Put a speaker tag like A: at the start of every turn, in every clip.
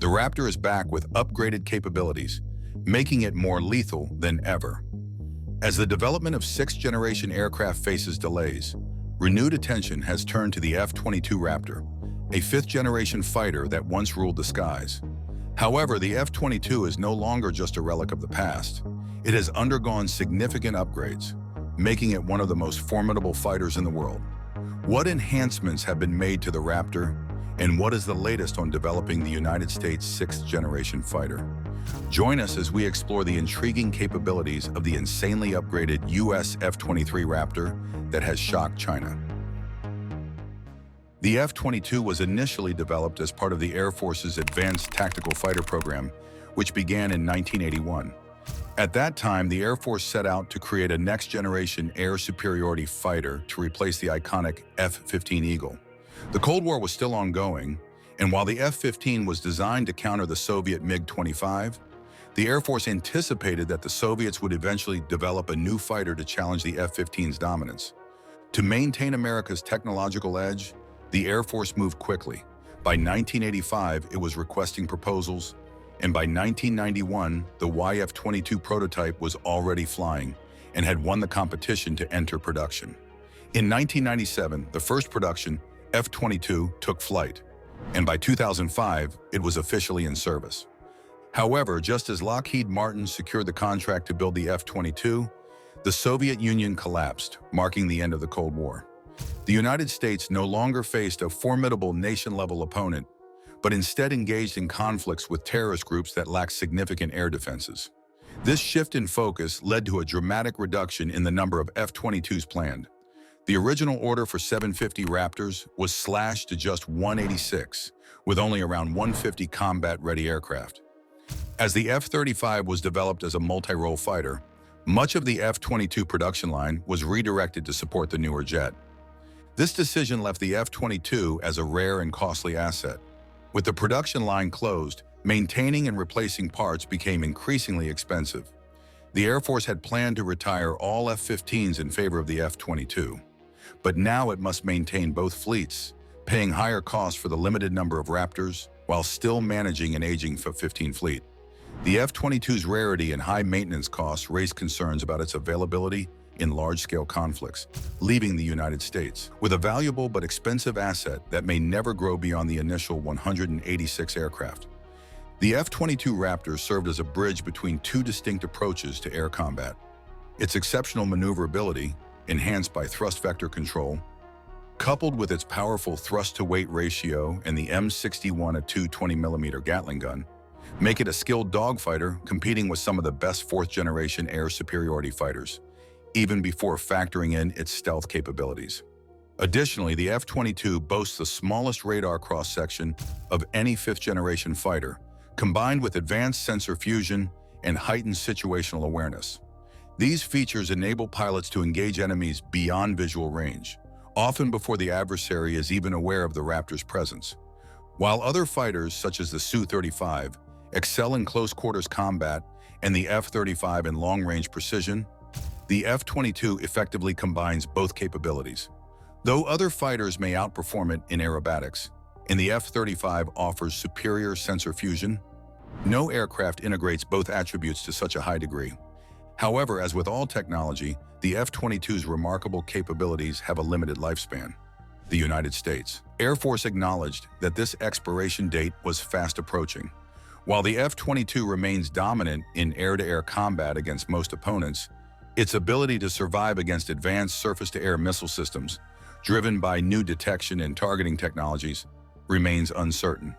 A: Raptor is back with upgraded capabilities, making it more lethal than ever. As the development of sixth-generation aircraft faces delays, renewed attention has turned to the F-22 Raptor, a fifth-generation fighter that once ruled the skies. However, the F-22 is no longer just a relic of the past. It has undergone significant upgrades, making it one of the most formidable fighters in the world. What enhancements have been made to the Raptor, and what is the latest on developing the United States' sixth-generation fighter? Join us as we explore the intriguing capabilities of the insanely upgraded US F-23 Raptor that has shocked China. The F-22 was initially developed as part of the Air Force's Advanced Tactical Fighter program, which began in 1981. At that time, the Air Force set out to create a next-generation air superiority fighter to replace the iconic F-15 Eagle. The Cold War was still ongoing, and while the F-15 was designed to counter the Soviet MiG-25, the Air Force anticipated that the Soviets would eventually develop a new fighter to challenge the F-15's dominance. To maintain America's technological edge, the Air Force moved quickly. By 1985, it was requesting proposals, and by 1991, the YF-22 prototype was already flying and had won the competition to enter production. In 1997, the first production, F-22, took flight, and by 2005, it was officially in service. However, just as Lockheed Martin secured the contract to build the F-22, the Soviet Union collapsed, marking the end of the Cold War. The United States no longer faced a formidable nation-level opponent, but instead engaged in conflicts with terrorist groups that lacked significant air defenses. This shift in focus led to a dramatic reduction in the number of F-22s planned. The original order for 750 Raptors was slashed to just 186, with only around 150 combat-ready aircraft. As the F-35 was developed as a multi-role fighter, much of the F-22 production line was redirected to support the newer jet. This decision left the F-22 as a rare and costly asset. With the production line closed, maintaining and replacing parts became increasingly expensive. The Air Force had planned to retire all F-15s in favor of the F-22, but now it must maintain both fleets, paying higher costs for the limited number of Raptors while still managing an aging F-15 fleet. The F-22's rarity and high maintenance costs raised concerns about its availability in large-scale conflicts, leaving the United States with a valuable but expensive asset that may never grow beyond the initial 186 aircraft. The F-22 Raptor served as a bridge between two distinct approaches to air combat. Its exceptional maneuverability, enhanced by thrust vector control, coupled with its powerful thrust-to-weight ratio and the M61 220mm Gatling gun, make it a skilled dogfighter competing with some of the best fourth-generation air superiority fighters, even before factoring in its stealth capabilities. Additionally, the F-22 boasts the smallest radar cross-section of any fifth-generation fighter, combined with advanced sensor fusion and heightened situational awareness. These features enable pilots to engage enemies beyond visual range, often before the adversary is even aware of the Raptor's presence. While other fighters, such as the Su-35, excel in close-quarters combat and the F-35 in long-range precision, the F-22 effectively combines both capabilities. Though other fighters may outperform it in aerobatics, and the F-35 offers superior sensor fusion, no aircraft integrates both attributes to such a high degree. However, as with all technology, the F-22's remarkable capabilities have a limited lifespan. The United States Air Force acknowledged that this expiration date was fast approaching. While the F-22 remains dominant in air-to-air combat against most opponents, its ability to survive against advanced surface-to-air missile systems, driven by new detection and targeting technologies, remains uncertain.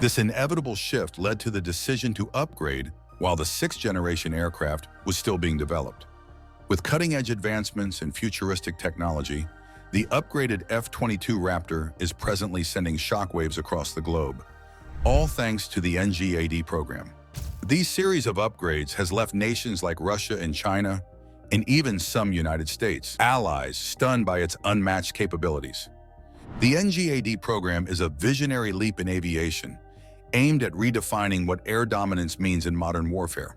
A: This inevitable shift led to the decision to upgrade while the sixth-generation aircraft was still being developed. With cutting-edge advancements and futuristic technology, the upgraded F-22 Raptor is presently sending shockwaves across the globe, all thanks to the NGAD program. These series of upgrades has left nations like Russia and China, and even some United States allies, stunned by its unmatched capabilities. The NGAD program is a visionary leap in aviation, aimed at redefining what air dominance means in modern warfare.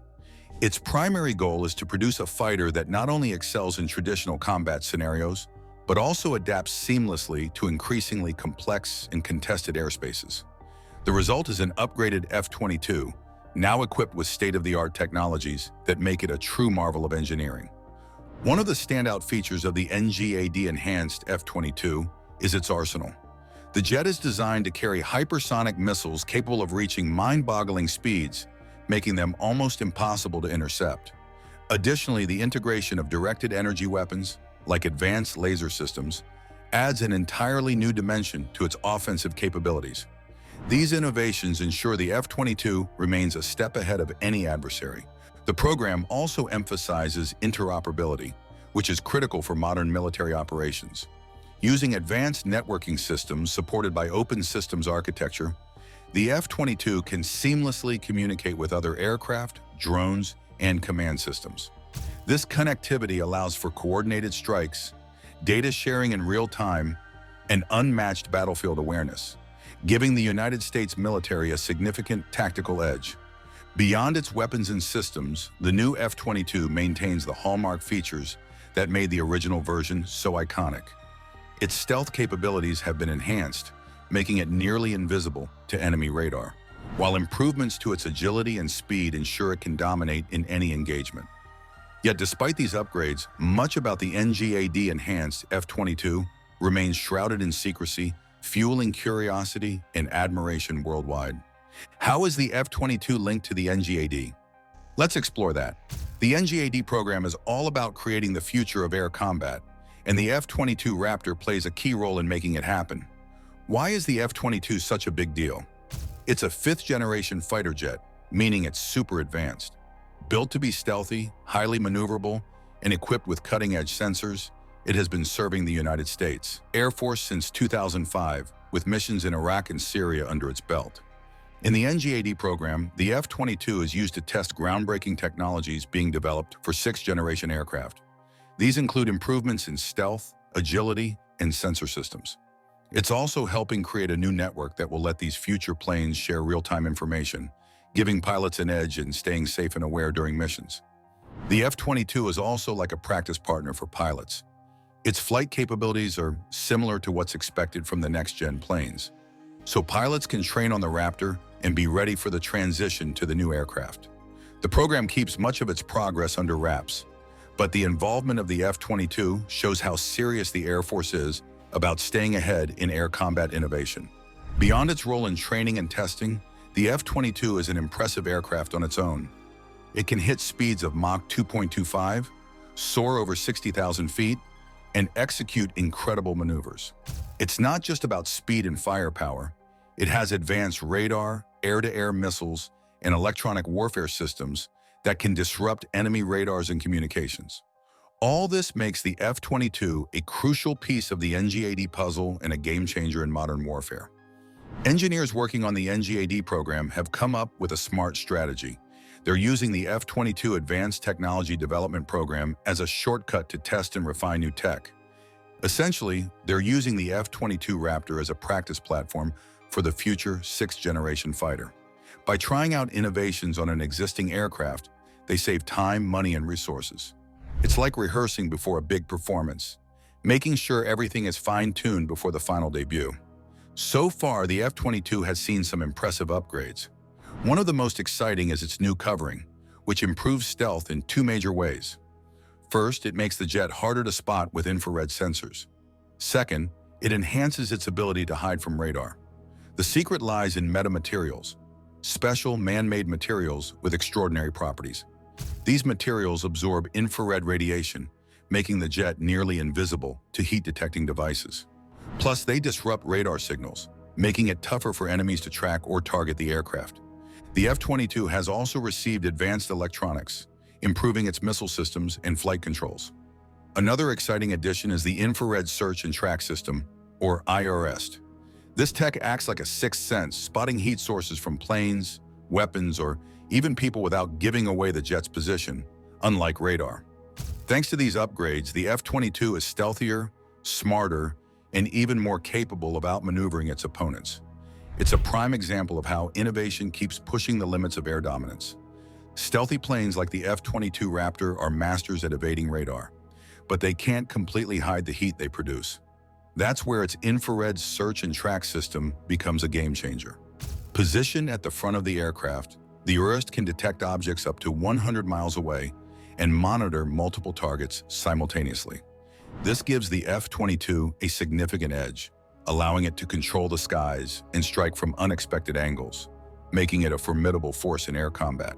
A: Its primary goal is to produce a fighter that not only excels in traditional combat scenarios, but also adapts seamlessly to increasingly complex and contested airspaces. The result is an upgraded F-22, now equipped with state-of-the-art technologies that make it a true marvel of engineering. One of the standout features of the NGAD-enhanced F-22 is its arsenal. The jet is designed to carry hypersonic missiles capable of reaching mind-boggling speeds, making them almost impossible to intercept. Additionally, the integration of directed energy weapons, like advanced laser systems, adds an entirely new dimension to its offensive capabilities. These innovations ensure the F-22 remains a step ahead of any adversary. The program also emphasizes interoperability, which is critical for modern military operations. Using advanced networking systems supported by open systems architecture, the F-22 can seamlessly communicate with other aircraft, drones, and command systems. This connectivity allows for coordinated strikes, data sharing in real time, and unmatched battlefield awareness, giving the United States military a significant tactical edge. Beyond its weapons and systems, the new F-22 maintains the hallmark features that made the original version so iconic. Its stealth capabilities have been enhanced, making it nearly invisible to enemy radar, while improvements to its agility and speed ensure it can dominate in any engagement. Yet despite these upgrades, much about the NGAD-enhanced F-22 remains shrouded in secrecy, fueling curiosity and admiration worldwide. How is the F-22 linked to the NGAD? Let's explore that. The NGAD program is all about creating the future of air combat, and the F-22 Raptor plays a key role in making it happen. Why is the F-22 such a big deal? It's a fifth-generation fighter jet, meaning it's super advanced. Built to be stealthy, highly maneuverable, and equipped with cutting-edge sensors, it has been serving the United States Air Force since 2005, with missions in Iraq and Syria under its belt. In the NGAD program, the F-22 is used to test groundbreaking technologies being developed for sixth-generation aircraft. These include improvements in stealth, agility, and sensor systems. It's also helping create a new network that will let these future planes share real-time information, giving pilots an edge in staying safe and aware during missions. The F-22 is also like a practice partner for pilots. Its flight capabilities are similar to what's expected from the next-gen planes, so pilots can train on the Raptor and be ready for the transition to the new aircraft. The program keeps much of its progress under wraps, but the involvement of the F-22 shows how serious the Air Force is about staying ahead in air combat innovation. Beyond its role in training and testing, the F-22 is an impressive aircraft on its own. It can hit speeds of Mach 2.25, soar over 60,000 feet, and execute incredible maneuvers. It's not just about speed and firepower. It has advanced radar, air-to-air missiles, and electronic warfare systems that can disrupt enemy radars and communications. All this makes the F-22 a crucial piece of the NGAD puzzle and a game-changer in modern warfare. Engineers working on the NGAD program have come up with a smart strategy. They're using the F-22 Advanced Technology Development Program as a shortcut to test and refine new tech. Essentially, they're using the F-22 Raptor as a practice platform for the future sixth-generation fighter. By trying out innovations on an existing aircraft, they save time, money, and resources. It's like rehearsing before a big performance, making sure everything is fine-tuned before the final debut. So far, the F-22 has seen some impressive upgrades. One of the most exciting is its new covering, which improves stealth in two major ways. First, it makes the jet harder to spot with infrared sensors. Second, it enhances its ability to hide from radar. The secret lies in metamaterials, special man-made materials with extraordinary properties. These materials absorb infrared radiation, making the jet nearly invisible to heat-detecting devices. Plus, they disrupt radar signals, making it tougher for enemies to track or target the aircraft. The F-22 has also received advanced electronics, improving its missile systems and flight controls. Another exciting addition is the Infrared Search and Track System, or IRS. This tech acts like a sixth sense, spotting heat sources from planes, weapons, or even people without giving away the jet's position, unlike radar. Thanks to these upgrades, the F-22 is stealthier, smarter, and even more capable of outmaneuvering its opponents. It's a prime example of how innovation keeps pushing the limits of air dominance. Stealthy planes like the F-22 Raptor are masters at evading radar, but they can't completely hide the heat they produce. That's where its infrared search and track system becomes a game changer. Positioned at the front of the aircraft, the URIST can detect objects up to 100 miles away and monitor multiple targets simultaneously. This gives the F-22 a significant edge, allowing it to control the skies and strike from unexpected angles, making it a formidable force in air combat.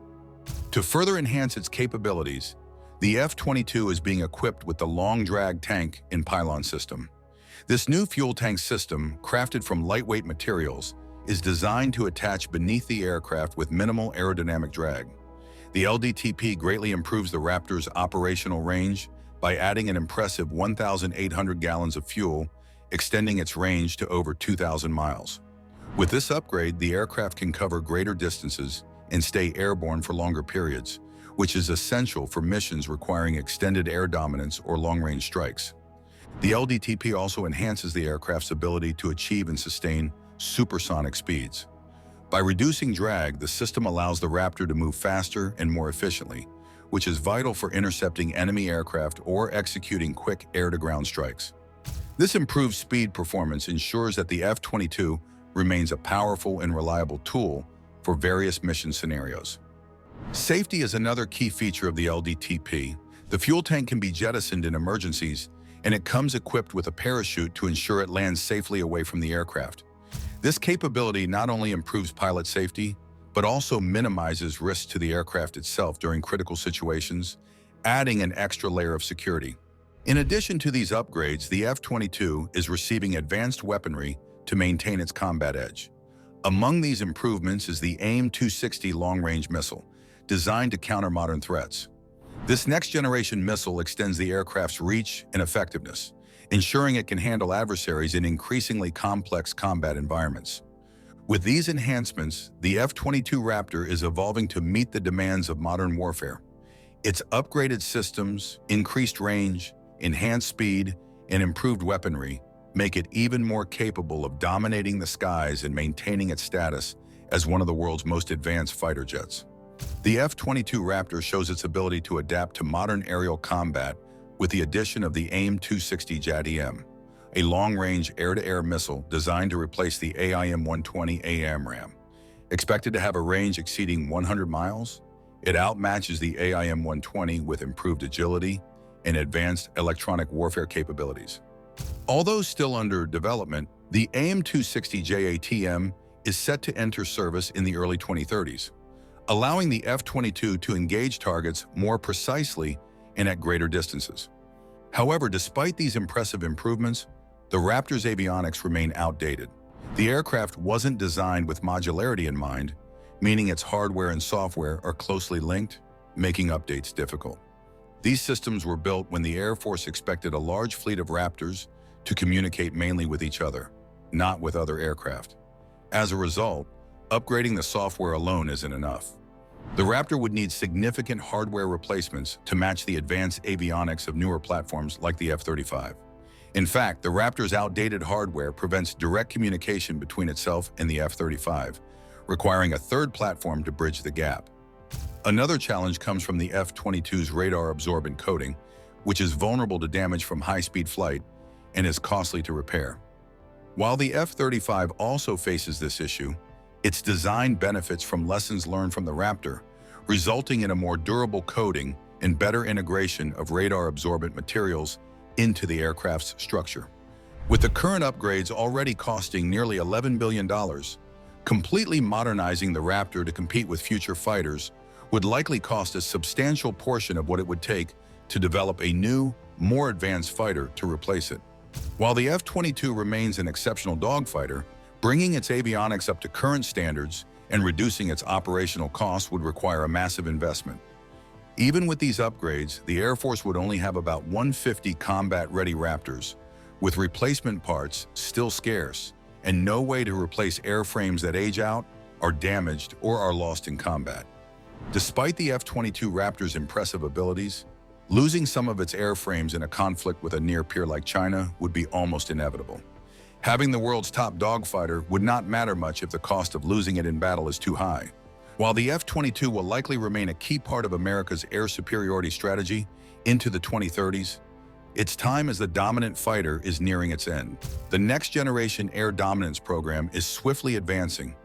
A: To further enhance its capabilities, the F-22 is being equipped with the long-drag tank and pylon system. This new fuel tank system, crafted from lightweight materials, is designed to attach beneath the aircraft with minimal aerodynamic drag. The LDTP greatly improves the Raptor's operational range by adding an impressive 1,800 gallons of fuel, extending its range to over 2,000 miles. With this upgrade, the aircraft can cover greater distances and stay airborne for longer periods, which is essential for missions requiring extended air dominance or long-range strikes. The LDTP also enhances the aircraft's ability to achieve and sustain supersonic speeds. By reducing drag, the system allows the Raptor to move faster and more efficiently, which is vital for intercepting enemy aircraft or executing quick air-to-ground strikes. This improved speed performance ensures that the F-22 remains a powerful and reliable tool for various mission scenarios. Safety is another key feature of the LDTP. The fuel tank can be jettisoned in emergencies, and it comes equipped with a parachute to ensure it lands safely away from the aircraft. This capability not only improves pilot safety, but also minimizes risk to the aircraft itself during critical situations, adding an extra layer of security. In addition to these upgrades, the F-22 is receiving advanced weaponry to maintain its combat edge. Among these improvements is the AIM-260 long-range missile, designed to counter modern threats. This next-generation missile extends the aircraft's reach and effectiveness, ensuring it can handle adversaries in increasingly complex combat environments. With these enhancements, the F-22 Raptor is evolving to meet the demands of modern warfare. Its upgraded systems, increased range, enhanced speed, and improved weaponry make it even more capable of dominating the skies and maintaining its status as one of the world's most advanced fighter jets. The F-22 Raptor shows its ability to adapt to modern aerial combat with the addition of the AIM-260 JADM, a long-range air-to-air missile designed to replace the AIM-120 AMRAAM. Expected to have a range exceeding 100 miles, it outmatches the AIM-120 with improved agility and advanced electronic warfare capabilities. Although still under development, the AIM-260 JATM is set to enter service in the early 2030s, allowing the F-22 to engage targets more precisely and at greater distances. However, despite these impressive improvements, the Raptor's avionics remain outdated. The aircraft wasn't designed with modularity in mind, meaning its hardware and software are closely linked, making updates difficult. These systems were built when the Air Force expected a large fleet of Raptors to communicate mainly with each other, not with other aircraft. As a result, upgrading the software alone isn't enough. The Raptor would need significant hardware replacements to match the advanced avionics of newer platforms like the F-35. In fact, the Raptor's outdated hardware prevents direct communication between itself and the F-35, requiring a third platform to bridge the gap. Another challenge comes from the F-22's radar-absorbent coating, which is vulnerable to damage from high-speed flight and is costly to repair. While the F-35 also faces this issue, its design benefits from lessons learned from the Raptor, resulting in a more durable coating and better integration of radar-absorbent materials into the aircraft's structure. With the current upgrades already costing nearly $11 billion, completely modernizing the Raptor to compete with future fighters would likely cost a substantial portion of what it would take to develop a new, more advanced fighter to replace it. While the F-22 remains an exceptional dogfighter, bringing its avionics up to current standards and reducing its operational costs would require a massive investment. Even with these upgrades, the Air Force would only have about 150 combat-ready Raptors, with replacement parts still scarce, and no way to replace airframes that age out, are damaged, or are lost in combat. Despite the F-22 Raptor's impressive abilities, losing some of its airframes in a conflict with a near-peer like China would be almost inevitable. Having the world's top dogfighter would not matter much if the cost of losing it in battle is too high. While the F-22 will likely remain a key part of America's air superiority strategy into the 2030s, its time as the dominant fighter is nearing its end. The next generation air dominance program is swiftly advancing,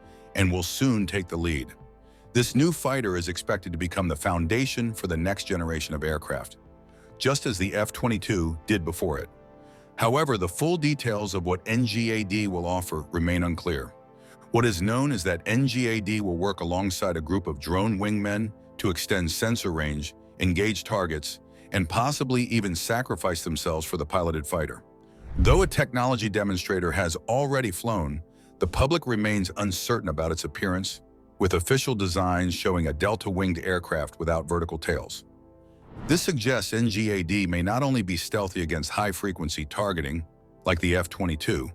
A: and will soon take the lead. This new fighter is expected to become the foundation for the next generation of aircraft, just as the F-22 did before it. However, the full details of what NGAD will offer remain unclear. What is known is that NGAD will work alongside a group of drone wingmen to extend sensor range, engage targets, and possibly even sacrifice themselves for the piloted fighter. Though a technology demonstrator has already flown, the public remains uncertain about its appearance, with official designs showing a delta-winged aircraft without vertical tails. This suggests NGAD may not only be stealthy against high-frequency targeting, like the F-22,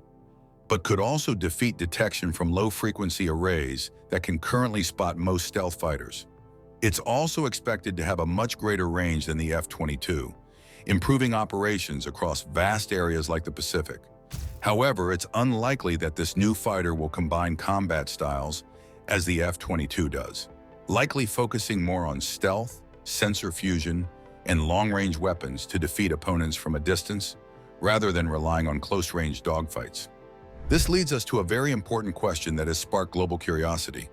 A: but could also defeat detection from low-frequency arrays that can currently spot most stealth fighters. It's also expected to have a much greater range than the F-22, improving operations across vast areas like the Pacific. However, it's unlikely that this new fighter will combine combat styles as the F-22 does, likely focusing more on stealth, sensor fusion, and long-range weapons to defeat opponents from a distance, rather than relying on close-range dogfights. This leads us to a very important question that has sparked global curiosity.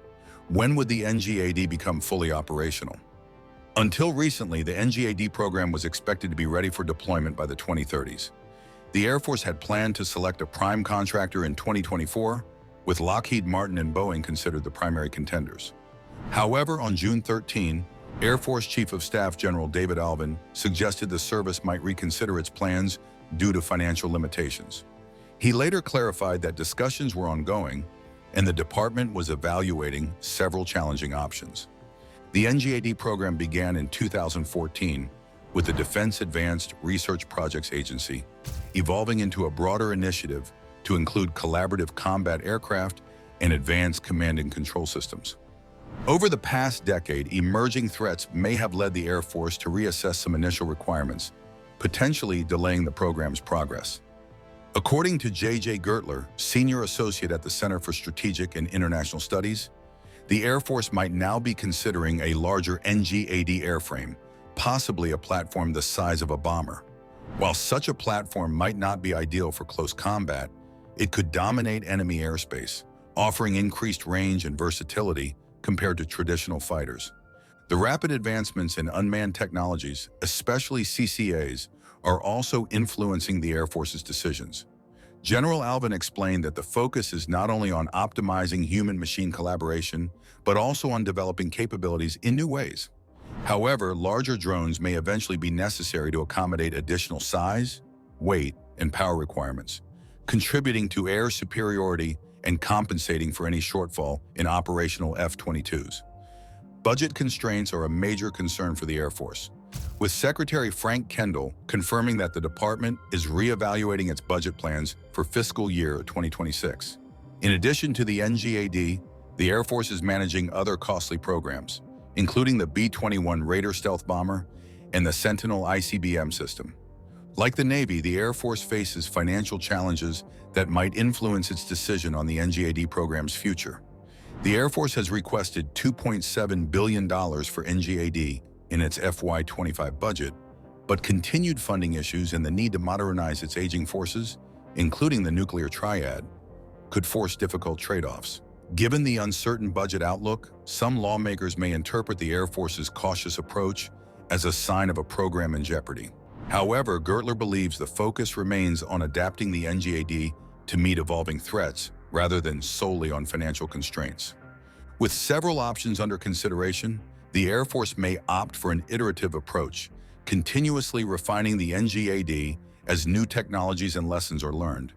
A: When would the NGAD become fully operational? Until recently, the NGAD program was expected to be ready for deployment by the 2030s. The Air Force had planned to select a prime contractor in 2024, with Lockheed Martin and Boeing considered the primary contenders. However, on June 13, Air Force Chief of Staff General David Alvin suggested the service might reconsider its plans due to financial limitations. He later clarified that discussions were ongoing and the department was evaluating several challenging options. The NGAD program began in 2014 with the Defense Advanced Research Projects Agency, evolving into a broader initiative to include collaborative combat aircraft and advanced command and control systems. Over the past decade, emerging threats may have led the Air Force to reassess some initial requirements, potentially delaying the program's progress. According to J.J. Gertler, Senior Associate at the Center for Strategic and International Studies, the Air Force might now be considering a larger NGAD airframe, possibly a platform the size of a bomber. While such a platform might not be ideal for close combat, it could dominate enemy airspace, offering increased range and versatility compared to traditional fighters. The rapid advancements in unmanned technologies, especially CCAs, are also influencing the Air Force's decisions. General Alvin explained that the focus is not only on optimizing human-machine collaboration, but also on developing capabilities in new ways. However, larger drones may eventually be necessary to accommodate additional size, weight, and power requirements, contributing to air superiority and compensating for any shortfall in operational F-22s. Budget constraints are a major concern for the Air Force, with Secretary Frank Kendall confirming that the department is reevaluating its budget plans for fiscal year 2026. In addition to the NGAD, the Air Force is managing other costly programs, including the B-21 Raider stealth bomber and the Sentinel ICBM system. Like the Navy, the Air Force faces financial challenges that might influence its decision on the NGAD program's future. The Air Force has requested $2.7 billion for NGAD in its FY25 budget, but continued funding issues and the need to modernize its aging forces, including the nuclear triad, could force difficult trade-offs. Given the uncertain budget outlook, some lawmakers may interpret the Air Force's cautious approach as a sign of a program in jeopardy. However, Gertler believes the focus remains on adapting the NGAD to meet evolving threats rather than solely on financial constraints. With several options under consideration, the Air Force may opt for an iterative approach, continuously refining the NGAD as new technologies and lessons are learned.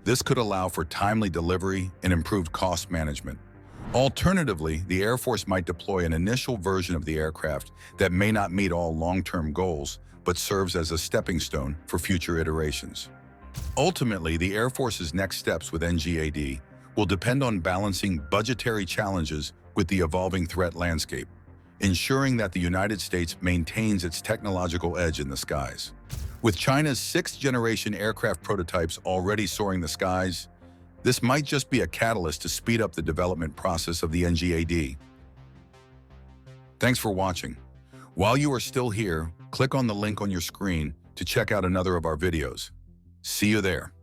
A: This could allow for timely delivery and improved cost management. Alternatively, the Air Force might deploy an initial version of the aircraft that may not meet all long-term goals, but serves as a stepping stone for future iterations. Ultimately, the Air Force's next steps with NGAD will depend on balancing budgetary challenges with the evolving threat landscape, ensuring that the United States maintains its technological edge in the skies. With China's sixth-generation aircraft prototypes already soaring the skies, this might just be a catalyst to speed up the development process of the NGAD. Thanks for watching. While you are still here, click on the link on your screen to check out another of our videos. See you there.